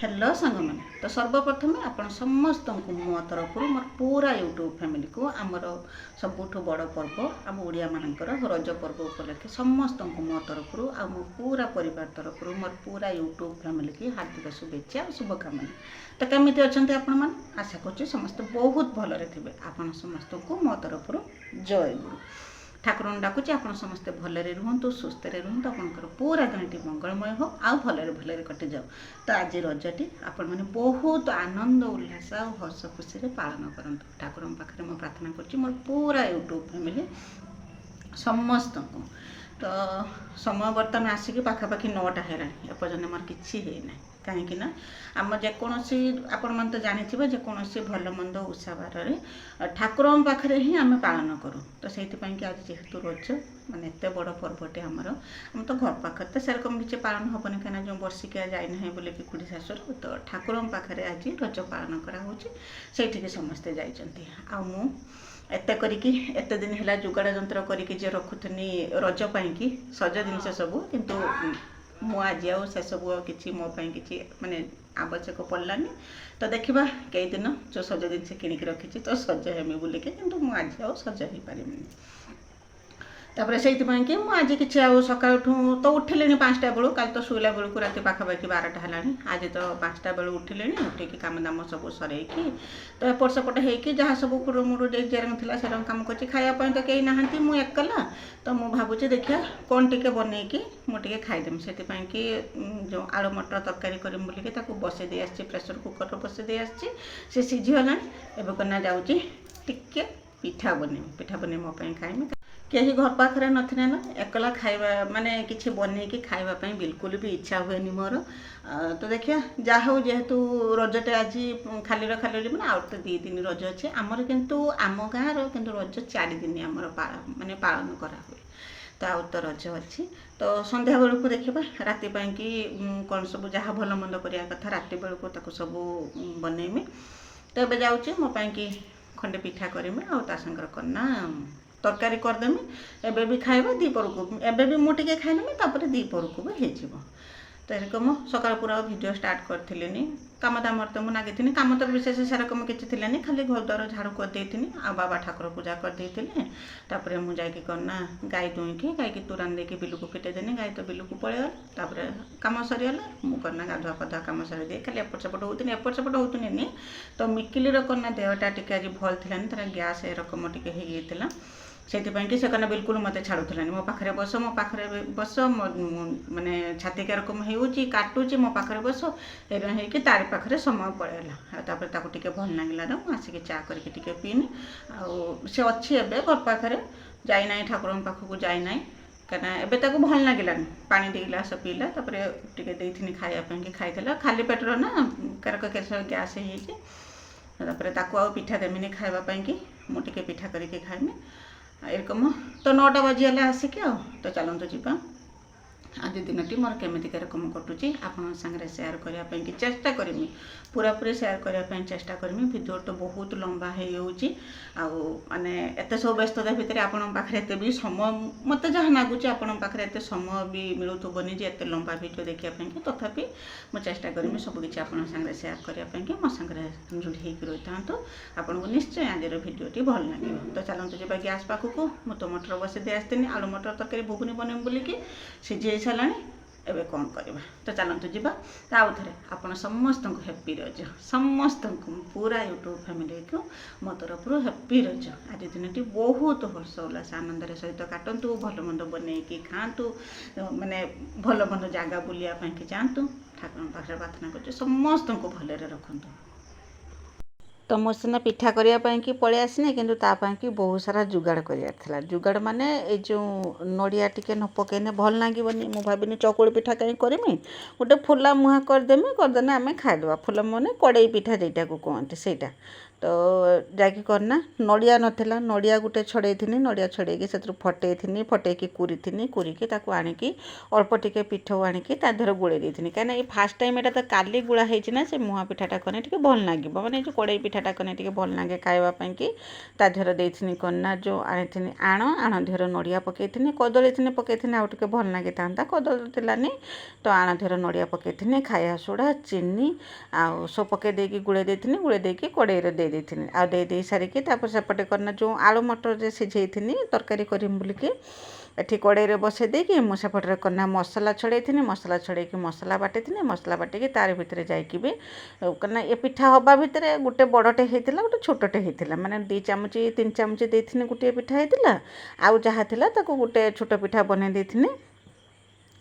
Hello सांग मैंने तो सर्वप्रथम आपण समस्त को मो तरफ मोर पूरा यूट्यूब फैमिली को आमर सबुठ बड़ पर्व आम ओडिया मानकर रज पर्व उपलक्षे समस्त को मो तरफ आ मो पूरा परिवार तरफ मोर पूरा यूट्यूब फैमिली की हार्दिक शुभेच्छा और शुभकामना। तो केमी अच्छा आपण मैंने आशा कर समस्त बहुत भलरे थे। आपण समस्त को मो तरफ जय गुरु। ठाकुर डाकुचे आप समस्ते भलरे रुहतु सुस्थ रुहतु आपंकर पूरा दिनटी मंगलमय हो आ भलरे भलरे कटि जाओ। तो आज रजटी आपण मैंने बहुत आनंद उल्लास और हर्ष खुशी पालन करूँ। ठाकुर पाखे मैं प्रार्थना कर मोर पूरा यूट्यूब फैमिली समस्त को। तो समय बर्तमान आसिक पाखापाखि 9टा है एपर्तन मोर कि कहीं आम जेकोसी आपण मैंने तो जानी जेकोसी भल मंद उषा बारे ठाकुर पाखे ही आम पालन करूँ। तो से आज जेहेतु रज माने एत बड़ पर्वटे आमर आम तो घर पाखे तो सेरकम किसी पालन हेनी कहीं जो बर्षिकिया जाए बोले कि खुड़ी शाशुर तो ठाकुर पाखे आज रज पालन कराठी समस्ते जाइए। एत करिकी एत दिन है जुगाड़ जंत्र करिकी जे रखुथनी रज पाई सज जिनस सबू किंतु मु आज आउ से सब किसी मो कि माने आवश्यक पड़लानी। तो देखा कई दिन जो सज जिनस किणिक रखी तो सज हेमी बोलिकी किंतु मु आज आउ सज हो पारिनी। तापर से कि आज कि सका तो उठिले 5टा बेलू कल तो शुला बेलू राति पाखापाखि 12टा है। आज तो 5टा बेलू उठिले उठिकी कम दाम सब सरईकी तो एपट सेपट होगी जहाँ सब कुड़मुड़ जेरंग थी से कम कर खायापी तो कहीं ना मुझे एकला। तो मुझे भावुँ देखिए कौन टे बनईकि मुझे खाईदेमी से कि जो आलू मटर तरकारी करम बोलिकी बसई दे आसी प्रेसर कुकर बसई दे आसी सीझीगला। एवं करना जाऊँगी टिके पिठा बन मोपाई खाइमी कहीं घर पाखे नथिले ना एकला खाइबा माने किछि बनईकि खाइबापी बिल्कुल भी इच्छा हुए मोर। तो देखिए जहाँ हो जेहेतु रजटे आज खाली मैंने आउ तो 2 दिन रज अच्छे आमर किंतु आम गाँव किंतु रज 4 दिन आमर माने पालन करा हुए। तो आउ तो रज अच्छी तो संध्या बेलू देखा राति कि कौन सब जहाँ भल मंद करिया कथा राति बेलू ताको सब बनईमी। तो एबे जाऊँगी मोपाई कि खंडे पिठा करमी आ संगर करना तरकारी करदेमी एबे भी खाइबा दीपर को एबे भी मुझे खाइनेमी तापर दीपर को भी हो। तो एरकम सकाल पूरा वीडियो स्टार्ट करी कम दाम तो मुझे लगी कम तो विशेष सेरकम किसी खाली घर द्वार झाड़ू करदे आ बाबा ठाकुर पूजा करदे मुझे करना गाई दुईकी गाई की तुरान देकी बिलू को फिटेदेनी गाई तो बिलू को पलैगला कम सरीगला मुझे गाधुआ पाधुआ कम सरी दे खाली एपट सेपट होतुनी तो मिकिलीर करना देहटा टी आज भल थी तार गैस एरकम टी से से कहना बिल्कुल मत छाड़ूलानी मो पाखे बस मो पाखे बस माने छाती के रकम होची काटुची मो पाखे बस हो तार पाखे समय पलैगला टे भल लगे आसिक चा करके पीनी से अच्छी एवं घर पाखे जाना ठाकुर पाखक जाना कहीं एवं भल लगे पानी 2 गिलास पीला टे खायापी खाईदेला खाली पेटर ना कारक गैस हो पिठा देमिनी खावापाई कि मुझे पिठा करके खाइमी एरकम। तो 9टा बजीगला आसिक तो चलते जीवा आज दिनटी मोर केमिति रकम कटुची आपन संगे शेयर करने चेष्टा करमी पूरा पूरी शेयर करने चेष्टा करमी। वीडियो तो बहुत लंबा हो माने एत सब व्यस्तता भितर आपण पाखे एत भी समय मत जहाँ लगुच आपण पाखे एत समय भी मिलूबनी जे एत लंबा वीडियो देखापी तथापि मुझे चेष्टा करमी सबकि आपण संगे शेयर करने मो संगे जोड़ी रही था आपन को निश्चय आज भिडटी भल लगे। तो चलते जी गैस पाखक मु तो मटर बस दे आसती आलू मटर तरकारी बुगुनी बनमी बोलिकी सीझे सारा एवं कौन करवा। तो चलते जी आउ थे आपड़ समस्त को हैप्पी रज समस्त को पूरा यूट्यूब फैमिली को मो तरफ हैप्पी रज। आज दिन बहुत हर्ष उल्लास आनंद सहित काटतु भल मंद बनईकि खातु माने भल मंद जगह बुलायापी जातु ठाकुर पाखे प्रार्थना कर समस्त को भलरे रखु। तो मो सीना पिठा करने कि पलि आसने कि बहुत सारा जुगाड़ कर जुगाड़ माने ये जो नड़िया टिके न पकईने भल लगनी मुझे भाविनी चकुड़ी पिठा कहीं करमी गोटे फुला मुहाँ करदेमी करदेने आम खाईदे फुला मैंने कड़ई पिठा जेटा को कहते सेटा तो जाकि करना नड़िया नथिला नड़िया गुटे छड़ेइथिनी नड़िया छड़ेइकी सेतरु फटेइथिनी फटेइकी कुरीथिनी कुरीकी ताकू आनिकी अल्प टिके पिठौ आनिकी ता देहर गुळेइ देइथिनी काना ए फास्ट टाइम एटा तो काली गुळा हेइछि ना से मुहा पिठाटा कने टिके भल लागिबो माने जो कड़ेई पिठाटा कने टिके भल लागे खाइबा पई की ता देहर देइथिनी कन्ना जो आनिथिनी आण देहर नड़िया पकेइथिनी कदली थिनी पकेइथिनी आउ टिके भल लागितांता कदली थिलानी तो आण देहर नड़िया पकेइथिनी खाया सोडा चीनी आउ सब पके देइकी गुळेइ देइथिनी गुळेइ देइकी कड़ेई रे दे देइथिनी आ दे सारिकी तापर सेपटे करना जो आलू मटर जे सिझेइथिनी तरकारी करिम बोलिकी एठी कड़ेई रे बसै देइकी मु सेपटे करना मसला छड़ेइथिनी मसला छड़ेइकी मसला बाटिथिनी मसला बाटिकी तार भितरे जाइकी भी करना ए पिठा हबा भितरे गुटे बड़टे हेइतिला गुटे छोटटे हेइतिला माने 2 चामच 3 चामच देइथिनी गुटे पिठा हेइतिला आउ जहा थिला ताको गुटे छोट पिठा बनै देइथिनी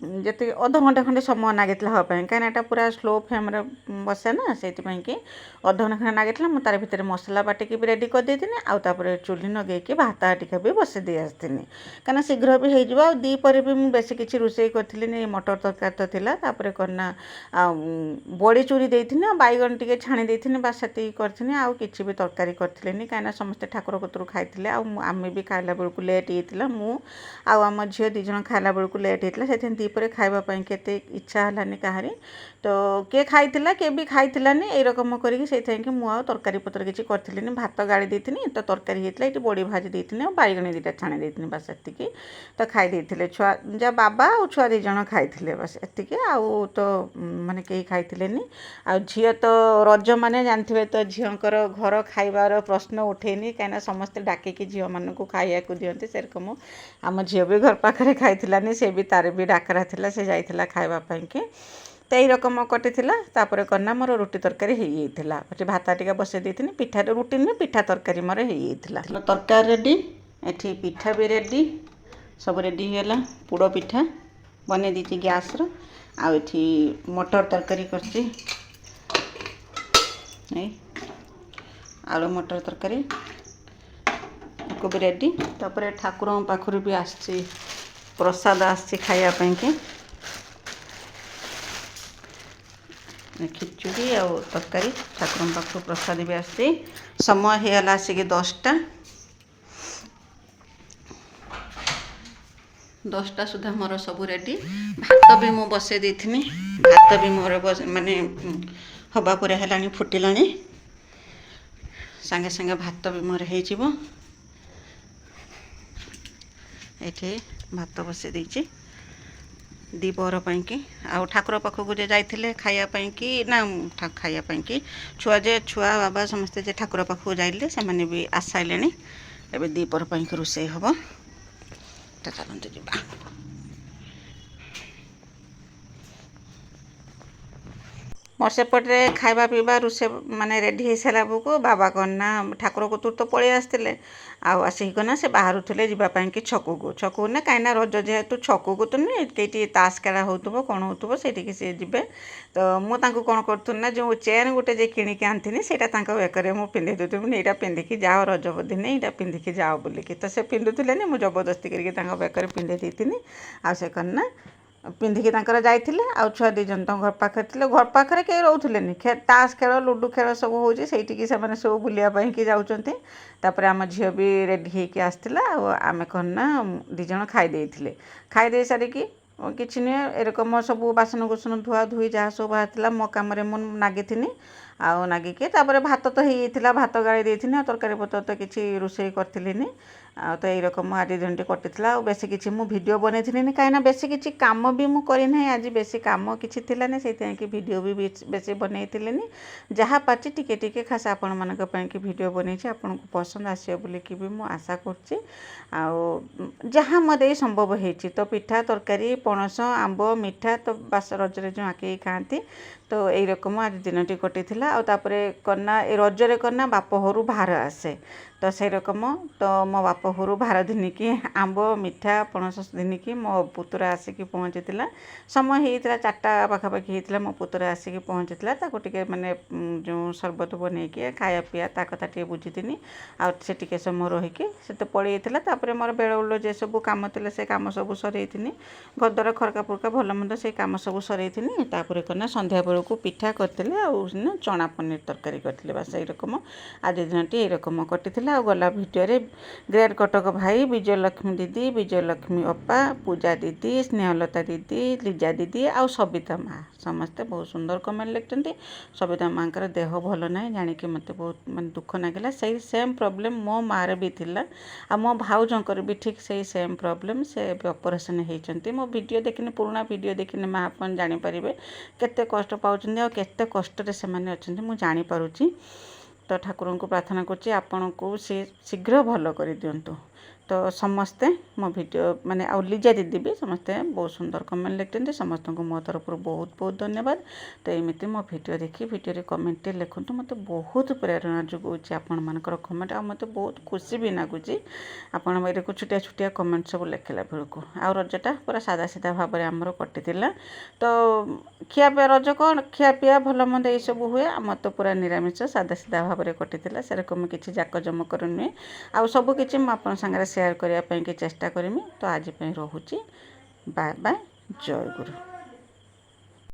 जति अध घंटा खंडे समय नागितला हवा पाई कहीं एटा पूरा स्लो फ्लेम रे बसे ना से कि अध घंटा खंडे नागितला मु तार भितर मसला बाटिकी भी रेडी कर देथिनी आउ तापर चुल्ही नगेकी भात टिके भी बसे दे आस्थिनी कना शीघ्र भी हे जिवो दी पर भी मु बेसी किछि रोसई करथिली नै मटर तरकारी तो थिला तापर करना बड़ी चूरी देथिनी बैगन टिके छाणी देथिनी बा सेति करथिनी आउ किछि भी तरकारी करथिलेनी काना समस्त ठाकुर कतरु खाइथिले आउ आमे भी खाइला बेलकु लेट हेतिला मु आउ हम झियो दी जण खाइला बेलकु लेट हेतिला सेथिन दीपरे खाइबा पई केते इच्छा हलानी काहारी तो के खाइथिला के भी खाइथिलानी ए रकम करिकि सेथै कि मु आ तरकारी पत्र किछि करथिलिनी भात गाळी देथिनी तो तरकारी हेतिला इति बड़ी भाजी देथिनी आ बैगन दीटा छाणी देथिनी बस एतिकी तो खाइ देथिले छुआ जा बाबा आ छुआ दी जण खाइथिले बस एतिकी आउ तो माने केही खाइथिलेनी आ झियो तो रज माने जानथिबे तो झियोंकर घर खाइबार प्रश्न उठेनी काना समस्त डाके कि झियो मानकु खाइया को दियंती से रकम आम झियो भी घर पाखरे खाइथिलानी से भी तार भी डाकरा थिला से जाइथिला खाइबा पई के तो यही रकम कटिथिला तापर करना मोर रोटी तरकारी हो जाइथिला पछे भात टिके बसे देथिनी पिठा रोटी ने पिठा तरकारी मोर हो जाइथिला तरकारी रेडी एठी पिठा भी रेडी सब रेडी होला पुड़ पिठा बने दीची गैस रो आ एठी मटर तरकारी करची ए आलू मटर तरकारी को भी रेडी तापर ठाकुर पाखरु भी आछि प्रसाद आछि खाइया पई के खिचुड़ी आ तरकारी ठाकुर पाखु प्रसाद भी आसी समय होगा आसिक 10टा सुधा मोर सब रेडी भात भी मु बसे देथिनी भात भी मोर माने हवा पर हेलानी फुटिलानी संगे संगे भात भी मोर हे जिवो एठी भात बसे देछि दीपहर पाई आउ ठाकुर पाखक जे जाइथिले खाइया पई कि ना खाइया पई कि छुआ बाबा समस्ते जे ठाकुर पाखक जाइले से माने भी आसाइलेनी एबे दीपहर पाई कि रोसई हबो ता चलंतु जिबा मोर सेपटे खाइबा पीवा रोसे माने रेडी हो सारा बुकु बाबा कन्ना ठाकुर को तो पलि आसते आसिकना से बाहर थे जावाई कि छकू ना कहीं रज जेहेतु छकू को तो नुहे कई ताश खेला हो कौन हो सी सी जी तो मुझे कौन करूँ जो चेन गोटे जे किणिकी आनी से बेकर मुझे पिंधे दूसरी यहाँ पिंधिकी जाओ रजबदी नहीं यहाँ पिंधिकी जाओ बोलिकी तो से पिंधुले मुझे जबरदस्ती करके बेकर पिंधे देती आ से कन्ना पिंधिकी जाइए आउ छुआ दी जन घर पाखे थे घर पाखे कहीं रोले ताश खेल लुडु खेल सब हो सब बुलापाई कि जाऊँच तापर आम झील भी रेडी होके आसला आम कहना दी जन खाई सारिकी किसी नुहे एरकम सब बासन कुसन धुआ धुई जहाँ सब बाहर मो कम नागिथिनी आउ नागिके तापर भात तो होता भात गाड़ी देती तरकारी पत्र तो किसी रोसई करी तो यही रकम आज दिन कटिला बेसी किसी मु वीडियो बनई कहीं बेसी किसी काम भी मुझे करना आज बेसी काम किसी थी से वीडियो भी बेसी बनई जहाँ पाची टिके टिके खास आपण मानी वीडियो बनई आपन को पसंद आसो बोलिकी भी मुझे आशा कर जहाँ मत संभव होती तो पिठा तरकारी पणस आंब मिठा तो बास रजरे जो आके खाती तो यही रकम आज दिन टी कटिला आउे कन्ना रजरे कन्ना बाप घर भार आसे तो से रकम तो मो बाप घर भार दिनिकी आंब मिठा पणस दिनिकी मो पुतुरा आसिकी पहुँची समय होता 4टा पाखापाखि होता मो पुतुरा आसिकी पहुँची ताके माने जो शरबत बनईकी खाया पिया ता कथा टे बुझीनी आउ से समय रहीकि से तो पलि जाता मोर बेल उल जे सब कम थे से कम सब सरई घरद्वार खरका पुरका भल मंद से कम सब सरई तापर कना संध्या बेलू ବେଳକୁ ପିଠା କରିଥିଲି ଆଉ ଚଣା ପନିର ତରକାରୀ କରିଥିଲି ବାସ୍ ଏଇରକମ ଆଜି ଦିନଟି ଏଇରକମ କଟିଥିଲା। ଆଉ ଗଲା ଭିଡ଼ିଓରେ ଗ୍ରେଟ୍ କଟକ ଭାଇ, ବିଜୟଲକ୍ଷ୍ମୀ ଦିଦି, ବିଜୟଲକ୍ଷ୍ମୀ ଅପା, ପୂଜା ଦିଦି, ସ୍ନେହଲତା ଦିଦି, ଲିଜା ଦିଦି ଆଉ ସବିତା ମା ସମସ୍ତେ ବହୁତ ସୁନ୍ଦର କମେଣ୍ଟ ଲେଖିଛନ୍ତି। ସବିତା ମାଙ୍କର ଦେହ ଭଲ ନାହିଁ ଜାଣିକି ମୋତେ ବହୁତ ମାନେ ଦୁଃଖ ଲାଗିଲା। ସେଇ ସେମ୍ ପ୍ରୋବ୍ଲେମ୍ ମୋ ମାଆର ବି ଥିଲା ଆଉ ମୋ ଭାଉଜଙ୍କର ବି ଠିକ୍ ସେଇ ସେମ୍ ପ୍ରୋବ୍ଲେମ୍। ସେ ଏବେ ଅପରେସନ୍ ହେଇଛନ୍ତି। ମୋ ଭିଡ଼ିଓ ଦେଖିନି, ପୁରୁଣା ଭିଡ଼ିଓ ଦେଖିନି ମା ଆପଣ ଜାଣିପାରିବେ କେତେ କଷ୍ଟ ପାଉଛନ୍ତି ଆଉ କେତେ କଷ୍ଟରେ ସେମାନେ ଅଛନ୍ତି ମୁଁ ଜାଣିପାରୁଛି। ତ ଠାକୁରଙ୍କୁ ପ୍ରାର୍ଥନା କରୁଛି ଆପଣଙ୍କୁ ସେ ଶୀଘ୍ର ଭଲ କରିଦିଅନ୍ତୁ। ତ ସମସ୍ତେ ମୋ ଭିଡ଼ିଓ ମାନେ ଆଉ ଲିଜା ଦିଦି ବି ସମସ୍ତେ ବହୁତ ସୁନ୍ଦର କମେଣ୍ଟ ଲେଖିଛନ୍ତି। ସମସ୍ତଙ୍କୁ ମୋ ତରଫରୁ ବହୁତ ବହୁତ ଧନ୍ୟବାଦ। ତ ଏମିତି ମୋ ଭିଡ଼ିଓ ଦେଖି ଭିଡ଼ିଓରେ କମେଣ୍ଟଟେ ଲେଖନ୍ତୁ, ମୋତେ ବହୁତ ପ୍ରେରଣା ଯୋଗାଉଛି ଆପଣମାନଙ୍କର କମେଣ୍ଟ। ଆଉ ମୋତେ ବହୁତ ଖୁସି ବି ଲାଗୁଛି ଆପଣ ଏରକୁ ଛୋଟିଆ ଛୋଟିଆ କମେଣ୍ଟ ସବୁ ଲେଖିଲା ବେଳକୁ। ଆଉ ରଜଟା ପୁରା ସାଧା ସିଧା ଭାବରେ ଆମର କଟିଥିଲା। ତ ଖିଆପିଆ ରଜ କ'ଣ ଖିଆପିଆ ଭଲ ମନ୍ଦ ଏଇସବୁ ହୁଏ, ଆମର ତ ପୁରା ନିରାମିଷ ସାଧା ସିଧା ଭାବରେ କଟିଥିଲା। ସେରକମ କିଛି ଜାକଜମକରେ ନୁହେଁ। ଆଉ ସବୁ କିଛି ମୁଁ ଆପଣଙ୍କ ସାଙ୍ଗରେ ସେୟାର କରିବା ପାଇଁ ଚେଷ୍ଟା କରିମି। ତ ଆଜି ପାଇଁ ରହୁଛି, ବାଏ ବାଏ, ଜୟ ଗୁରୁ।